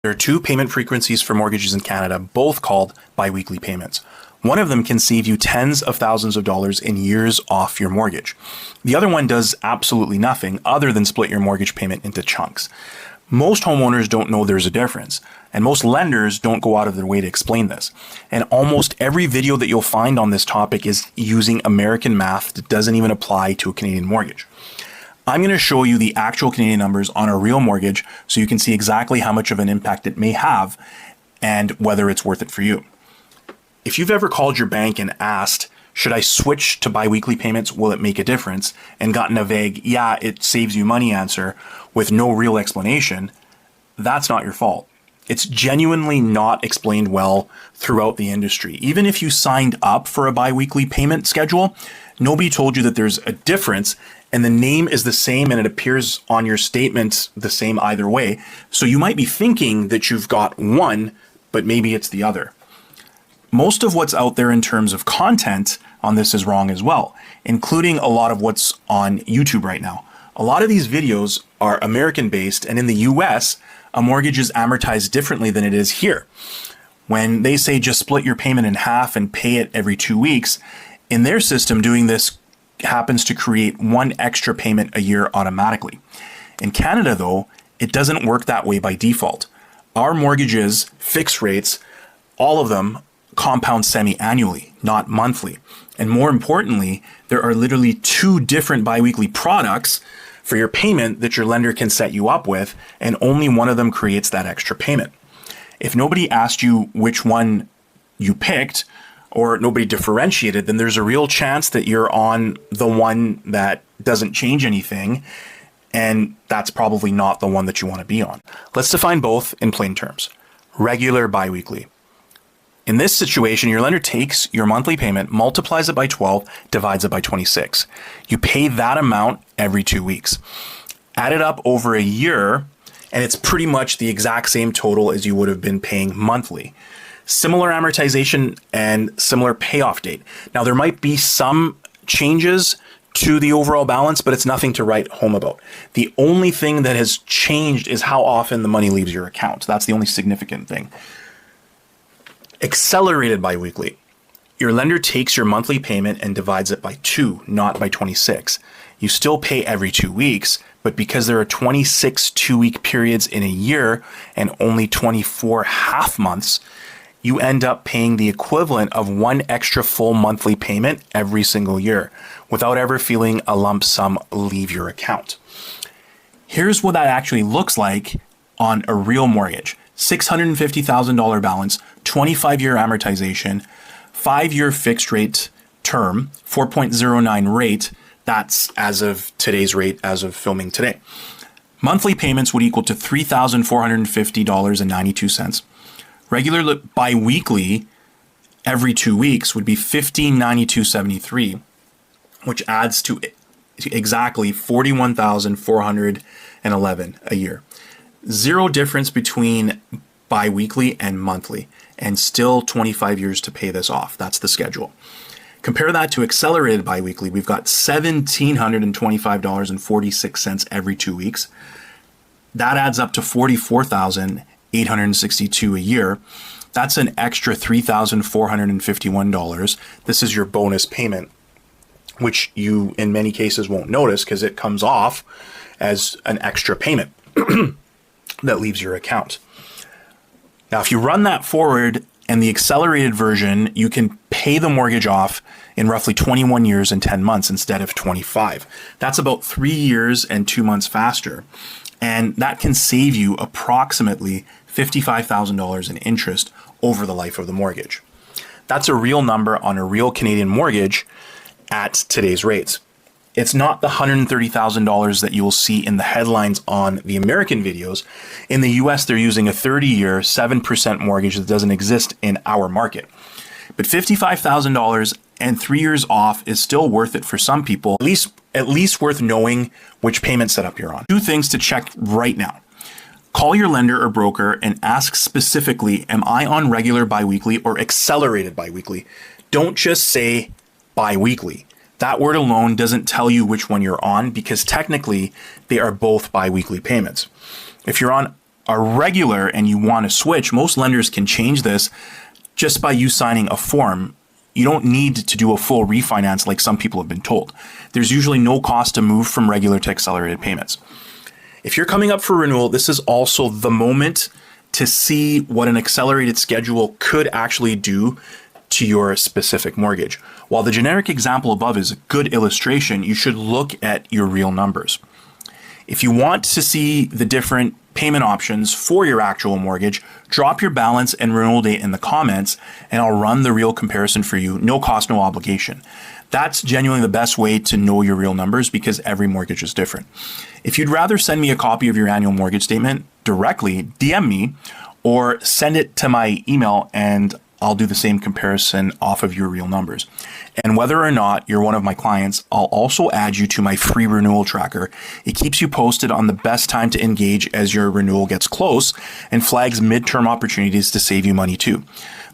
There are two payment frequencies for mortgages in Canada, both called biweekly payments. One of them can save you tens of thousands of dollars in years off your mortgage. The other one does absolutely nothing other than split your mortgage payment into chunks. Most homeowners don't know there's a difference, and most lenders don't go out of their way to explain this. And almost every video that you'll find on this topic is using American math that doesn't even apply to a Canadian mortgage. I'm going to show you the actual Canadian numbers on a real mortgage so you can see exactly how much of an impact it may have and whether it's worth it for you. If you've ever called your bank and asked, should I switch to biweekly payments? Will it make a difference? And gotten a vague, yeah, it saves you money answer with no real explanation, that's not your fault. It's genuinely not explained well throughout the industry. Even if you signed up for a biweekly payment schedule, nobody told you that there's a difference, and the name is the same and it appears on your statement the same either way. So you might be thinking that you've got one, but maybe it's the other. Most of what's out there in terms of content on this is wrong as well, including a lot of what's on YouTube right now. A lot of these videos are American-based, and in the US, a mortgage is amortized differently than it is here. When they say just split your payment in half and pay it every 2 weeks, in their system, doing this happens to create one extra payment a year automatically. In Canada, though, it doesn't work that way by default. Our mortgages, fixed rates, all of them compound semi-annually, not monthly. And more importantly, there are literally two different biweekly products for your payment that your lender can set you up with, and only one of them creates that extra payment. If nobody asked you which one you picked, or nobody differentiated, then there's a real chance that you're on the one that doesn't change anything, and that's probably not the one that you want to be on. Let's define both in plain terms. Regular biweekly. In this situation, your lender takes your monthly payment, multiplies it by 12, divides it by 26. You pay that amount every 2 weeks. Add it up over a year, and it's pretty much the exact same total as you would have been paying monthly. Similar amortization and similar payoff date. Now, there might be some changes to the overall balance, but it's nothing to write home about. The only thing that has changed is how often the money leaves your account. That's the only significant thing. Accelerated biweekly. Your lender takes your monthly payment and divides it by 2, not by 26. You still pay every 2 weeks, but because there are 26 2-week periods in a year and only 24 half months, you end up paying the equivalent of one extra full monthly payment every single year without ever feeling a lump sum leave your account. Here's what that actually looks like on a real mortgage. $650,000 balance, 25-year amortization, 5-year fixed rate term, 4.09 rate. That's as of today's rate, as of filming today. Monthly payments would equal to $3,450.92. Regular bi-weekly every 2 weeks would be $1,592.73, which adds to exactly $41,411 a year. Zero difference between bi-weekly and monthly, and still 25 years to pay this off. That's the schedule. Compare that to accelerated bi-weekly. We've got $1,725.46 every 2 weeks. That adds up to $44,862 a year. That's an extra $3,451. This is your bonus payment, which you in many cases won't notice because it comes off as an extra payment that leaves your account. Now, if you run that forward and the accelerated version, you can pay the mortgage off in roughly 21 years and 10 months instead of 25. That's about 3 years and 2 months faster. And that can save you approximately $55,000 in interest over the life of the mortgage. That's a real number on a real Canadian mortgage at today's rates. It's not the $130,000 that you will see in the headlines on the American videos. In the US, they're using a 30-year, 7% mortgage that doesn't exist in our market. But $55,000 and 3 years off is still worth it for some people, at least worth knowing which payment setup you're on. 2 things to check right now. Call your lender or broker and ask specifically, am I on regular biweekly or accelerated biweekly? Don't just say biweekly. That word alone doesn't tell you which one you're on because technically they are both biweekly payments. If you're on are regular and you want to switch, most lenders can change this just by you signing a form. You don't need to do a full refinance like some people have been told. There's usually no cost to move from regular to accelerated payments. If you're coming up for renewal, this is also the moment to see what an accelerated schedule could actually do to your specific mortgage. While the generic example above is a good illustration, you should look at your real numbers. If you want to see the different payment options for your actual mortgage, drop your balance and renewal date in the comments, and I'll run the real comparison for you. No cost, no obligation. That's genuinely the best way to know your real numbers because every mortgage is different. If you'd rather send me a copy of your annual mortgage statement directly, DM me or send it to my email and I'll do the same comparison off of your real numbers. And whether or not you're one of my clients, I'll also add you to my free renewal tracker. It keeps you posted on the best time to engage as your renewal gets close and flags midterm opportunities to save you money too.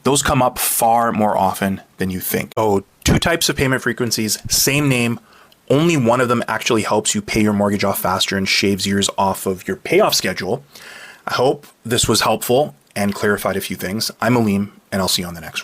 Those come up far more often than you think. Oh, 2 types of payment frequencies, same name. Only one of them actually helps you pay your mortgage off faster and shaves years off of your payoff schedule. I hope this was helpful and clarified a few things. I'm Aleem, and I'll see you on the next one.